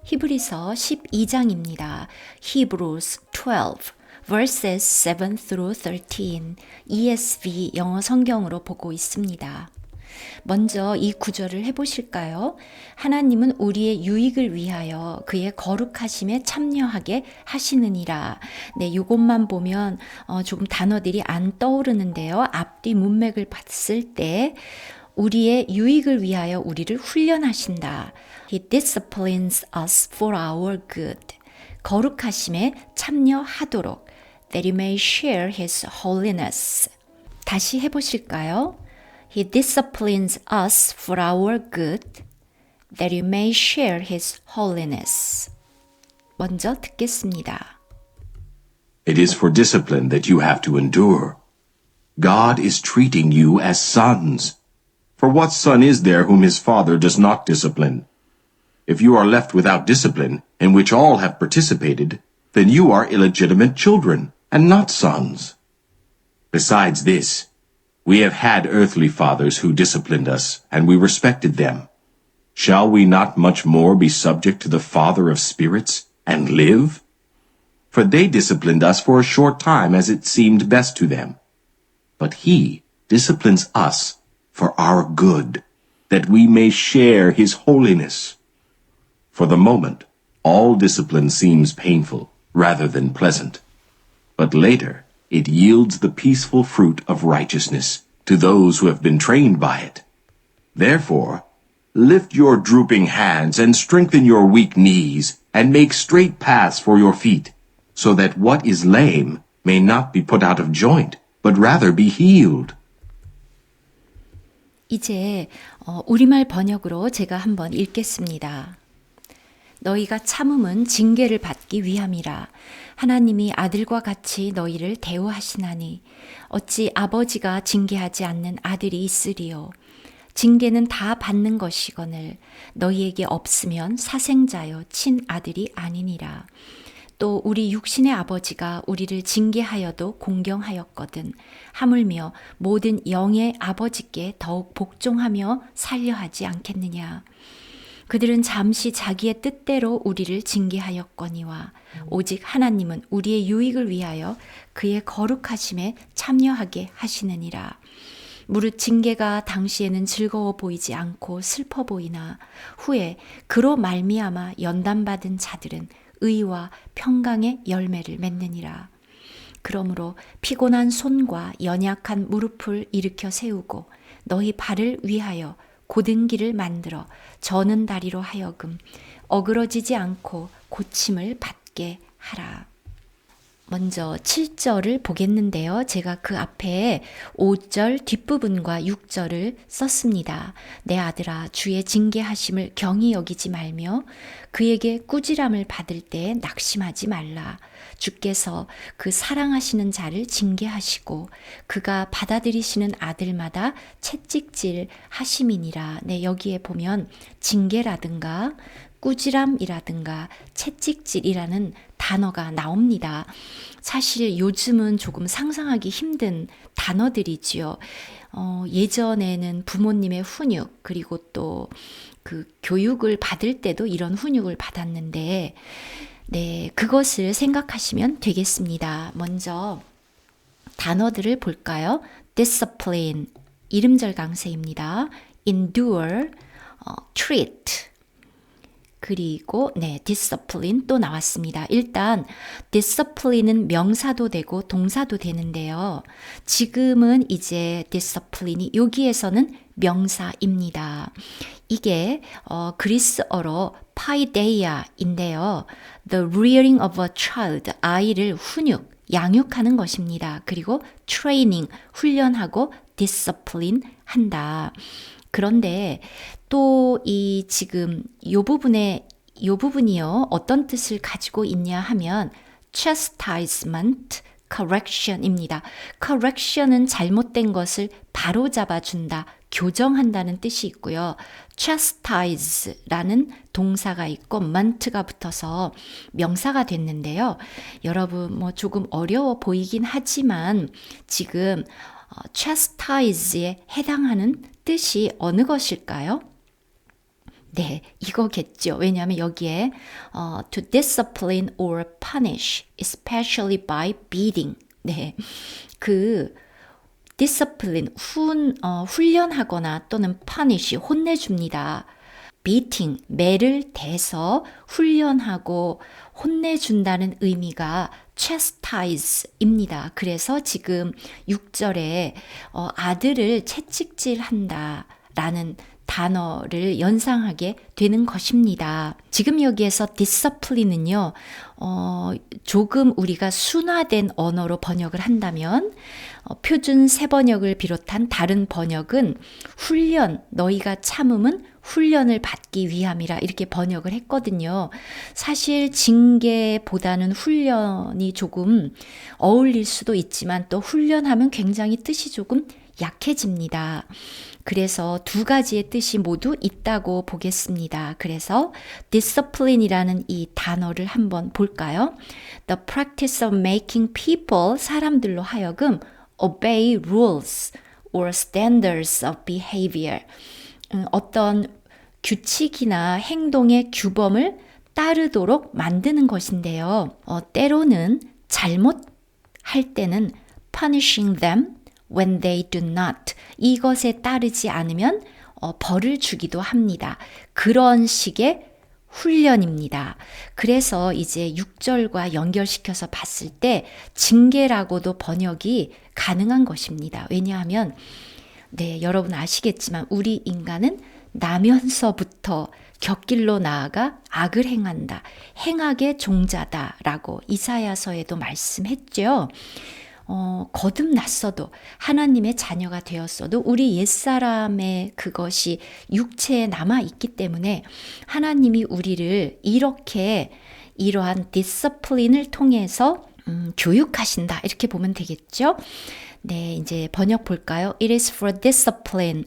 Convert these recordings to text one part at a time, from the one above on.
히브리서 12장입니다. Hebrews 12 verses 7 through 13 ESV 영어 성경으로 보고 있습니다. 먼저 이 구절을 해보실까요? 하나님은 우리의 유익을 위하여 그의 거룩하심에 참여하게 하시느니라. 네, 이것만 보면 조금 단어들이 안 떠오르는데요. 앞뒤 문맥을 봤을 때 우리의 유익을 위하여 우리를 훈련하신다. He disciplines us for our good. 거룩하심에 참여하도록. That you may share his holiness. 다시 해보실까요? He disciplines us for our good, that you may share his holiness. 먼저 듣겠습니다. It is for discipline that you have to endure. God is treating you as sons. For what son is there whom his father does not discipline? If you are left without discipline, in which all have participated, then you are illegitimate children, and not sons. Besides this, we have had earthly fathers who disciplined us, and we respected them. Shall we not much more be subject to the Father of spirits, and live? For they disciplined us for a short time as it seemed best to them. But he disciplines us for our good, that we may share his holiness. For the moment, all discipline seems painful rather than pleasant. But later, it yields the peaceful fruit of righteousness to those who have been trained by it. Therefore, lift your drooping hands and strengthen your weak knees, and make straight paths for your feet, so that what is lame may not be put out of joint, but rather be healed. 이제 우리말 번역으로 제가 한번 읽겠습니다. 너희가 참음은 징계를 받기 위함이라. 하나님이 아들과 같이 너희를 대우하시나니 어찌 아버지가 징계하지 않는 아들이 있으리요. 징계는 다 받는 것이거늘 너희에게 없으면 사생자여 친아들이 아니니라. 또 우리 육신의 아버지가 우리를 징계하여도 공경하였거든. 하물며 모든 영의 아버지께 더욱 복종하며 살려하지 않겠느냐. 그들은 잠시 자기의 뜻대로 우리를 징계하였거니와 오직 하나님은 우리의 유익을 위하여 그의 거룩하심에 참여하게 하시느니라. 무릇 징계가 당시에는 즐거워 보이지 않고 슬퍼 보이나 후에 그로 말미암아 연단받은 자들은 의와 평강의 열매를 맺느니라. 그러므로 피곤한 손과 연약한 무릎을 일으켜 세우고 너희 발을 위하여 곧은 길을 만들어 저는 다리로 하여금 어그러지지 않고 고침을 받게 하라. 먼저 7절을 보겠는데요. 제가 그 앞에 5절 뒷부분과 6절을 썼습니다. 내 아들아 주의 징계하심을 경히 여기지 말며 그에게 꾸지람을 받을 때 낙심하지 말라. 주께서 그 사랑하시는 자를 징계하시고 그가 받아들이시는 아들마다 채찍질 하심이니라. 네, 여기에 보면 징계라든가 꾸지람이라든가 채찍질이라는 단어가 나옵니다. 사실 요즘은 조금 상상하기 힘든 단어들이지요. 예전에는 부모님의 훈육 그리고 또 그 교육을 받을 때도 이런 훈육을 받았는데 네, 그것을 생각하시면 되겠습니다. 먼저 단어들을 볼까요? discipline, 이름절 강세입니다. endure, treat, 그리고 discipline 또 나왔습니다. 일단 discipline은 명사도 되고 동사도 되는데요. 지금은 이제 discipline이 여기에서는 명사입니다. 이게 그리스어로 paidea인데요. The rearing of a child, 아이를 훈육, 양육하는 것입니다. 그리고 training, 훈련하고 discipline 한다. 그런데 또 이 지금 요 부분이요. 어떤 뜻을 가지고 있냐 하면 chastisement, correction입니다. correction은 잘못된 것을 바로잡아 준다, 교정한다는 뜻이 있고요. chastise라는 동사가 있고 ment가 붙어서 명사가 됐는데요. 여러분 조금 어려워 보이긴 하지만 지금 chastise에 해당하는 뜻이 어느 것일까요? 네, 이거겠죠. 왜냐하면 여기에 to discipline or punish, especially by beating. 네, 그 discipline, 훈련하거나 또는 punish, 혼내줍니다. beating, 매를 대서 훈련하고 혼내준다는 의미가 chastise입니다. 그래서 지금 6절에 아들을 채찍질한다 라는 단어를 연상하게 되는 것입니다. 지금 여기에서 discipline은요, 조금 우리가 순화된 언어로 번역을 한다면, 표준 세번역을 비롯한 다른 번역은 훈련, 너희가 참음은 훈련을 받기 위함이라 이렇게 번역을 했거든요. 사실 징계보다는 훈련이 조금 어울릴 수도 있지만 또 훈련하면 굉장히 뜻이 조금 약해집니다. 그래서 두 가지의 뜻이 모두 있다고 보겠습니다. 그래서 discipline이라는 이 단어를 한번 볼까요? The practice of making people, 사람들로 하여금 obey rules or standards of behavior. 어떤 규칙이나 행동의 규범을 따르도록 만드는 것인데요. 때로는 잘못할 때는 punishing them when they do not. 이것에 따르지 않으면 벌을 주기도 합니다. 그런 식의 훈련입니다. 그래서 이제 6절과 연결시켜서 봤을 때 징계라고도 번역이 가능한 것입니다. 왜냐하면 네, 여러분 아시겠지만 우리 인간은 나면서부터 곁길로 나아가 악을 행한다. 행악의 종자다라고 이사야서에도 말씀했죠. 거듭났어도 하나님의 자녀가 되었어도 우리 옛사람의 그것이 육체에 남아있기 때문에 하나님이 우리를 이렇게 이러한 디스플린을 통해서 교육하신다. 이렇게 보면 되겠죠. 네, 이제 번역 볼까요? It is for discipline.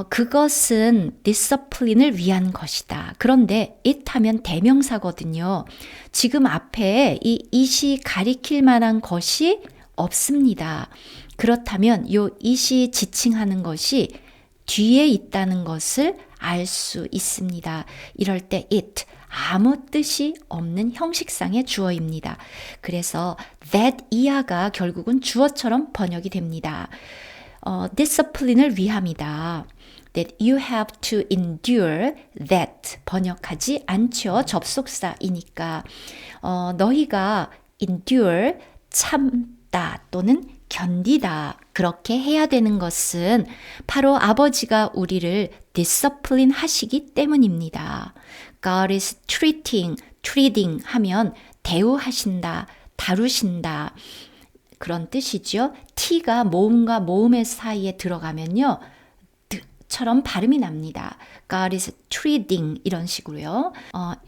그것은 디스플린을 위한 것이다. 그런데 it 하면 대명사거든요. 지금 앞에 이 it이 가리킬 만한 것이 없습니다. 그렇다면 요 it이 지칭하는 것이 뒤에 있다는 것을 알 수 있습니다. 이럴 때 it, 아무 뜻이 없는 형식상의 주어입니다. 그래서 that 이하가 결국은 주어처럼 번역이 됩니다. discipline을 위함이다. That you have to endure that 번역하지 않죠. 접속사이니까 너희가 endure 참다 또는 견디다 그렇게 해야 되는 것은 바로 아버지가 우리를 discipline 하시기 때문입니다. God is treating 하면 대우하신다, 다루신다 그런 뜻이죠. T가 모음과 모음의 사이에 들어가면요. 처럼 발음이 납니다. God is treating 이런 식으로요.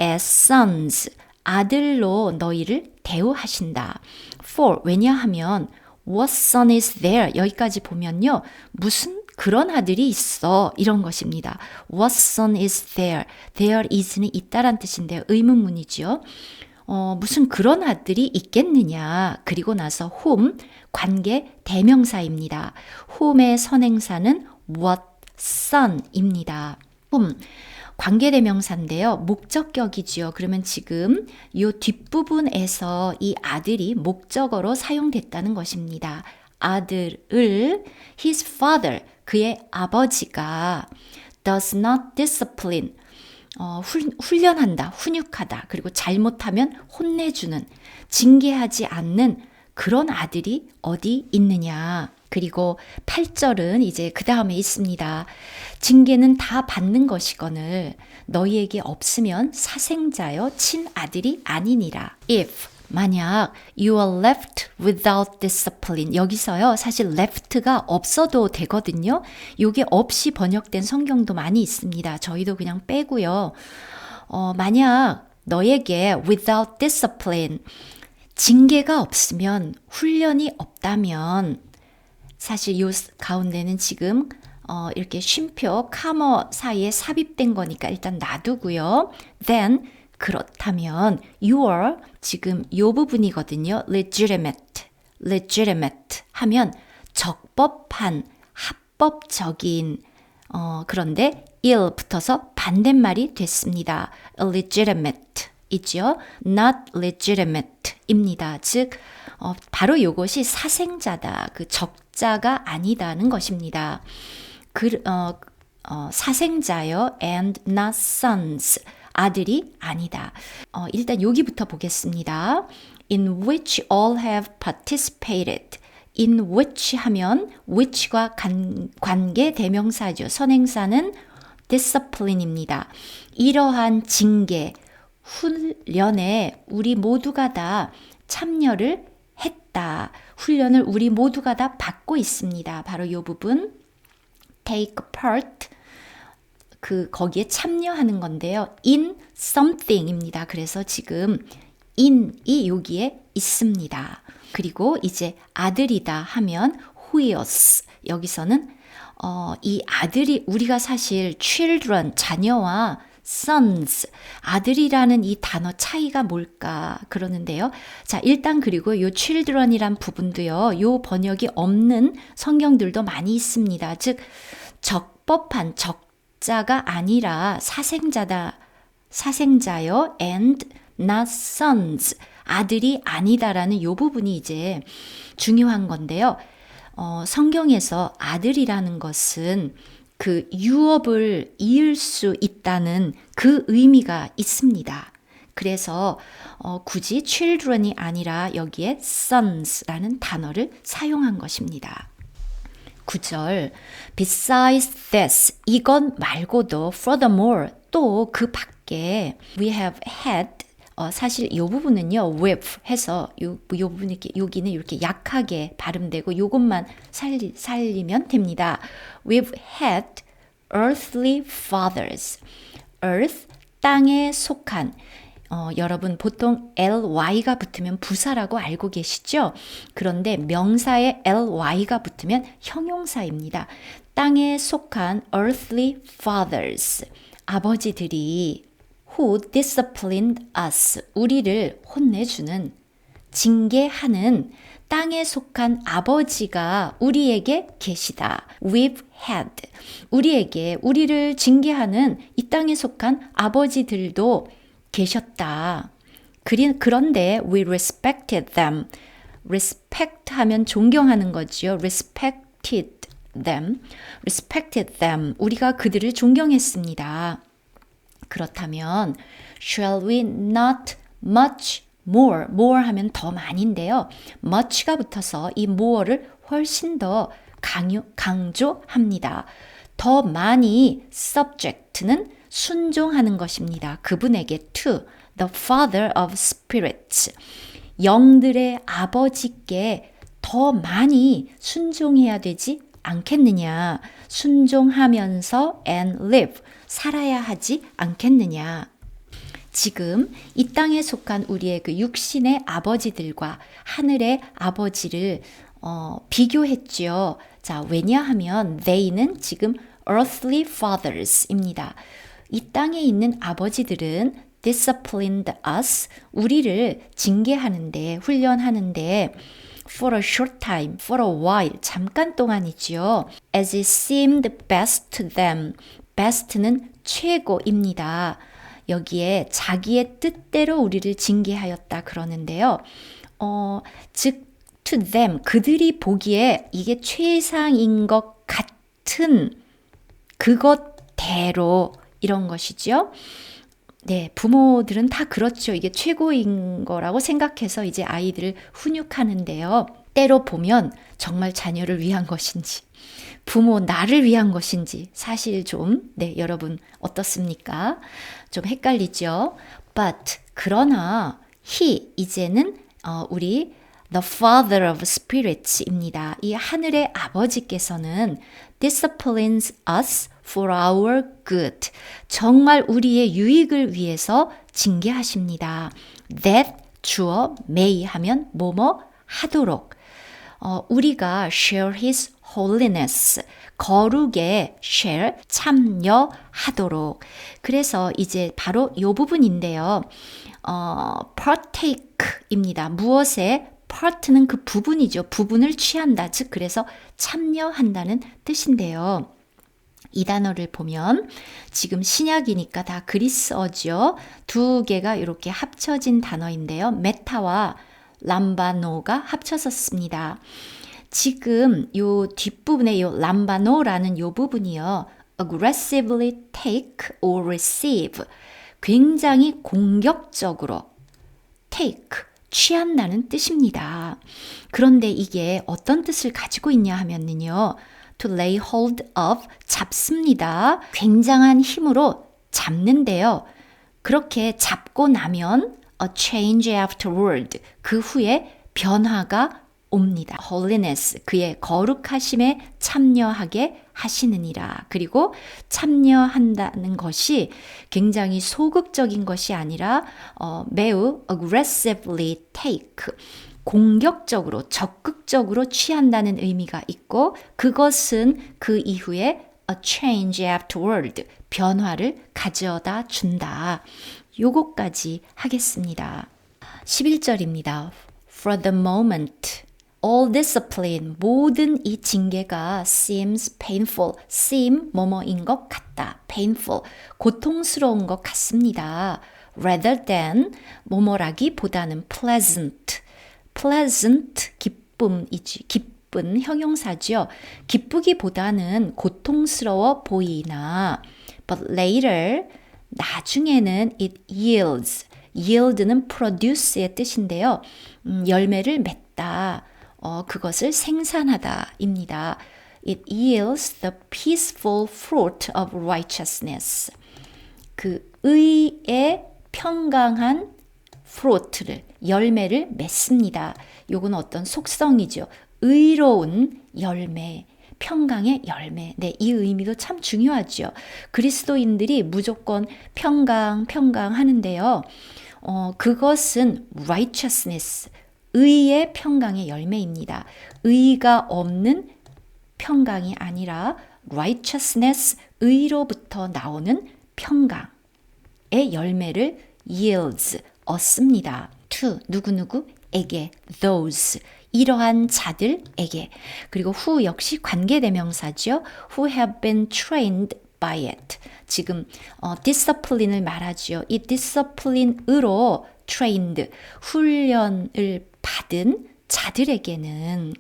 As sons 아들로 너희를 대우하신다. For 왜냐하면 what son is there 여기까지 보면요. 무슨 그런 아들이 있어 이런 것입니다. What son is there? There is는 있다란 뜻인데요. 의문문이죠. 무슨 그런 아들이 있겠느냐. 그리고 나서 whom 관계 대명사입니다. whom의 선행사는 what son입니다. whom 관계대명사인데요. 목적격이지요. 그러면 지금 이 뒷부분에서 이 아들이 목적어로 사용됐다는 것입니다. 아들을 his father, 그의 아버지가 does not discipline, 훈련한다, 훈육하다, 그리고 잘못하면 혼내주는, 징계하지 않는 그런 아들이 어디 있느냐. 그리고 8절은 이제 그 다음에 있습니다. 징계는 다 받는 것이거늘 너희에게 없으면 사생자여 친아들이 아니니라. If 만약 you are left without discipline 여기서요 사실 left가 없어도 되거든요. 이게 없이 번역된 성경도 많이 있습니다. 저희도 그냥 빼고요. 만약 너에게 without discipline 징계가 없으면 훈련이 없다면 사실 이 가운데는 지금 이렇게 쉼표, 카머 사이에 삽입된 거니까 일단 놔두고요. Then 그렇다면 you are 지금 이 부분이거든요. legitimate 하면 적법한, 합법적인 그런데 ill 붙어서 반대말이 됐습니다. illegitimate 이죠. not legitimate 입니다. 즉 바로 이것이 사생자다. 그 적자가 아니다는 것입니다. 사생자여 and not sons 아들이 아니다. 일단 여기부터 보겠습니다. In which all have participated. In which 하면 which과 관계 대명사죠. 선행사는 discipline입니다. 이러한 징계, 훈련에 우리 모두가 다 참여를 했다. 훈련을 우리 모두가 다 받고 있습니다. 바로 이 부분 take part 거기에 참여하는 건데요. in something입니다. 그래서 지금 in이 여기에 있습니다. 그리고 이제 아들이다 하면 huios 여기서는 이 아들이 우리가 사실 children 자녀와 sons 아들이라는 이 단어 차이가 뭘까 그러는데요. 자, 일단 그리고 요 children이란 부분도요. 요 번역이 없는 성경들도 많이 있습니다. 즉 적법한 적자가 아니라 사생자요 and not sons 아들이 아니다라는 요 부분이 이제 중요한 건데요. 성경에서 아들이라는 것은 그 유업을 이을 수 있다는 그 의미가 있습니다. 그래서 굳이 children이 아니라 여기에 sons라는 단어를 사용한 것입니다. 9절 Besides this 이건 말고도 furthermore 또 그 밖에 we have had 사실 이 부분은요 with 해서 요 부분 이렇게 여기는 이렇게 약하게 발음되고 요것만 살리면 됩니다. We've had earthly fathers. earth 땅에 속한 여러분 보통 ly가 붙으면 부사라고 알고 계시죠? 그런데 명사에 ly가 붙으면 형용사입니다. 땅에 속한 earthly fathers. 아버지들이 who disciplined us. 우리를 혼내주는, 징계하는 땅에 속한 아버지가 우리에게 계시다. We've had. 우리를 징계하는 이 땅에 속한 아버지들도 계셨다. 그런데 we respected them. respect 하면 존경하는 거지요. respected them. 우리가 그들을 존경했습니다. 그렇다면 shall we not much more 하면 더 많이인데요. much가 붙어서 이 more를 훨씬 더 강조합니다. 더 많이 subject는 순종하는 것입니다. 그분에게 to the Father of spirits 영들의 아버지께 더 많이 순종해야 되지 않겠느냐. 순종하면서 and live 살아야 하지 않겠느냐. 지금 이 땅에 속한 우리의 그 육신의 아버지들과 하늘의 아버지를 비교했죠. 자, 왜냐하면 they는 지금 earthly fathers입니다. 이 땅에 있는 아버지들은 disciplined us, 우리를 징계하는데, 훈련하는데 for a short time, for a while, 잠깐 동안이지요. As it seemed best to them. best는 최고입니다. 여기에 자기의 뜻대로 우리를 징계하였다 그러는데요. 즉 to them, 그들이 보기에 이게 최상인 것 같은 그것대로 이런 것이죠. 네, 부모들은 다 그렇죠. 이게 최고인 거라고 생각해서 이제 아이들을 훈육하는데요. 때로 보면 정말 자녀를 위한 것인지, 부모 나를 위한 것인지 사실 좀, 네, 여러분 어떻습니까? 좀 헷갈리죠? But, 그러나 he, 이제는 우리 the Father of Spirits입니다. 이 하늘의 아버지께서는 disciplines us for our good. 정말 우리의 유익을 위해서 징계하십니다. That 주어 may 하면 뭐뭐 하도록. 우리가 share his holiness. 거룩에 share 참여하도록. 그래서 이제 바로 이 부분인데요. partake입니다. 무엇에 part는 그 부분이죠. 부분을 취한다. 즉 그래서 참여한다는 뜻인데요. 이 단어를 보면 지금 신약이니까 다 그리스어죠. 두 개가 이렇게 합쳐진 단어인데요. 메타와 람바노가 합쳐서 씁니다. 지금 요 뒷부분에 요 람바노라는 요 부분이요. aggressively take or receive. 굉장히 공격적으로 take, 취한다는 뜻입니다. 그런데 이게 어떤 뜻을 가지고 있냐 하면요. to lay hold of, 잡습니다. 굉장한 힘으로 잡는데요. 그렇게 잡고 나면 a change afterward, 그 후에 변화가 옵니다. holiness, 그의 거룩하심에 참여하게 하시느니라. 그리고 참여한다는 것이 굉장히 소극적인 것이 아니라 매우 aggressively take, 공격적으로 적극적으로 취한다는 의미가 있고 그것은 그 이후에 a change afterward, 변화를 가져다 준다. 요거까지 하겠습니다. 11절입니다. For the moment, all discipline, 모든 이 징계가 seems painful, seem 뭐뭐인 것 같다, painful, 고통스러운 것 같습니다. rather than 뭐뭐라기보다는 pleasant, pleasant, 기쁨이지, 기쁜 형용사죠. 기쁘기보다는 고통스러워 보이나 but later, 나중에는 it yields, yield는 produce의 뜻인데요. 열매를 맺다, 그것을 생산하다 입니다. It yields the peaceful fruit of righteousness. 그 의의 평강한 fruit를, 열매를 맺습니다. 요건 어떤 속성이죠. 의로운 열매, 평강의 열매. 네, 이 의미도 참 중요하죠. 그리스도인들이 무조건 평강 하는데요. 그것은 righteousness, 의의 평강의 열매입니다. 의가 없는 평강이 아니라 righteousness, 의로부터 나오는 평강의 열매를 yields, 얻습니다. to, 누구누구에게, those, 이러한 자들에게. 그리고 who 역시 관계대명사죠. who have been trained by it. 지금 discipline을 말하죠. 이 discipline으로 trained, 훈련을 받은 자들에게는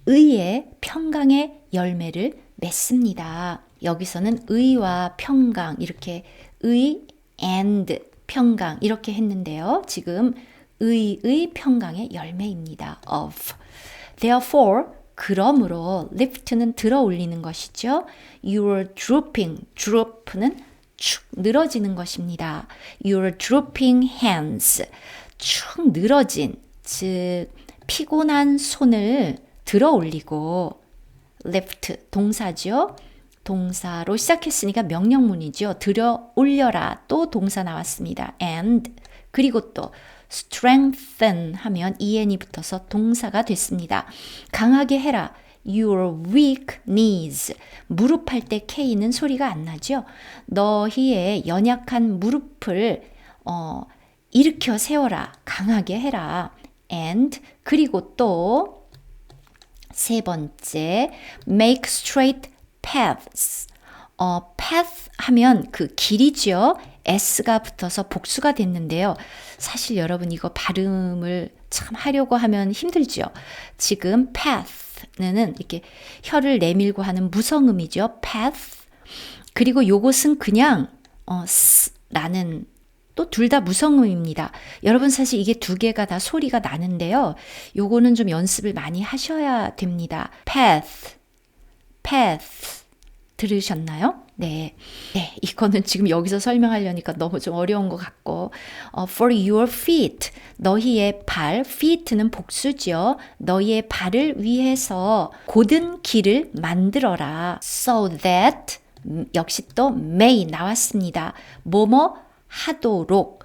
의의 평강의 열매를 맺습니다. 여기서는 의와 평강, 이렇게 의 and 평강 이렇게 했는데요. 지금 의의 평강의 열매입니다. of. Therefore, 그러므로 lift는 들어 올리는 것이죠. You're drooping, droop는 축 늘어지는 것입니다. You're drooping hands, 축 늘어진, 즉 피곤한 손을 들어 올리고, lift 동사죠. 동사로 시작했으니까 명령문이죠. 들어 올려라, 또 동사 나왔습니다. and, 그리고 또 strengthen 하면 en이 붙어서 동사가 됐습니다. 강하게 해라. Your weak knees. 무릎 할 때 K는 소리가 안 나죠. 너희의 연약한 무릎을 일으켜 세워라. 강하게 해라. and, 그리고 또 세 번째, make straight paths. path 하면 그 길이죠. S가 붙어서 복수가 됐는데요. 사실 여러분 이거 발음을 참 하려고 하면 힘들죠. 지금 path는 이렇게 혀를 내밀고 하는 무성음이죠. path. 그리고 요것은 그냥 라는, 또 둘 다 무성음입니다. 여러분 사실 이게 두 개가 다 소리가 나는데요. 요거는 좀 연습을 많이 하셔야 됩니다. path. 들으셨나요? 네. 이거는 지금 여기서 설명하려니까 너무 좀 어려운 것 같고, for your feet, 너희의 발, feet는 복수죠. 너희의 발을 위해서 곧은 길을 만들어라. So that, 역시 또 may 나왔습니다. 뭐뭐 하도록.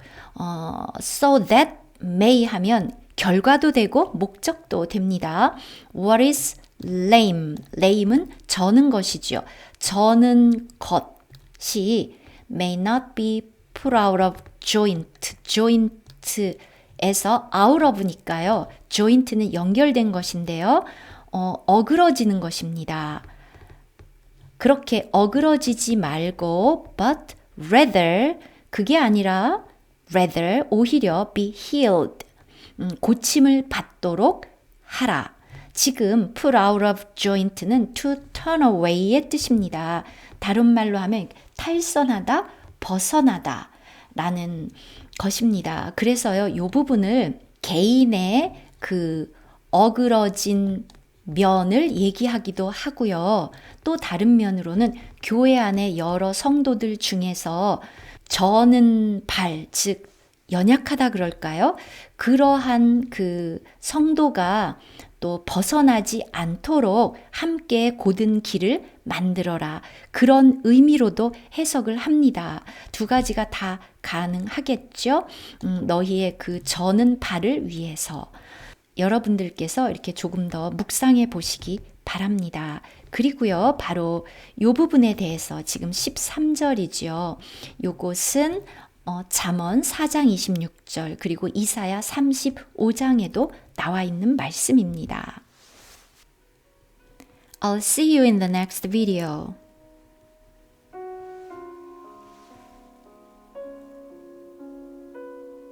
So that may 하면 결과도 되고 목적도 됩니다. What is lame? lame은 저는 것이죠. 저는 것이 may not be put out of joint. joint에서 out of니까요. joint는 연결된 것인데요. 어그러지는 것입니다. 그렇게 어그러지지 말고 but rather 그게 아니라 rather 오히려 be healed 고침을 받도록 하라. 지금 put out of joint는 to turn away의 뜻입니다. 다른 말로 하면 탈선하다, 벗어나다 라는 것입니다. 그래서요, 이 부분을 개인의 그 어그러진 면을 얘기하기도 하고요. 또 다른 면으로는 교회 안에 여러 성도들 중에서 저는 발, 즉 연약하다 그럴까요? 그러한 그 성도가 또 벗어나지 않도록 함께 곧은 길을 만들어라. 그런 의미로도 해석을 합니다. 두 가지가 다 가능하겠죠? 너희의 그 저는 발을 위해서. 여러분들께서 이렇게 조금 더 묵상해 보시기 바랍니다. 그리고요, 바로 이 부분에 대해서 지금 13절이죠. 요것은 잠언 4장 26절 그리고 이사야 35장에도 나와 있는 말씀입니다. I'll see you in the next video.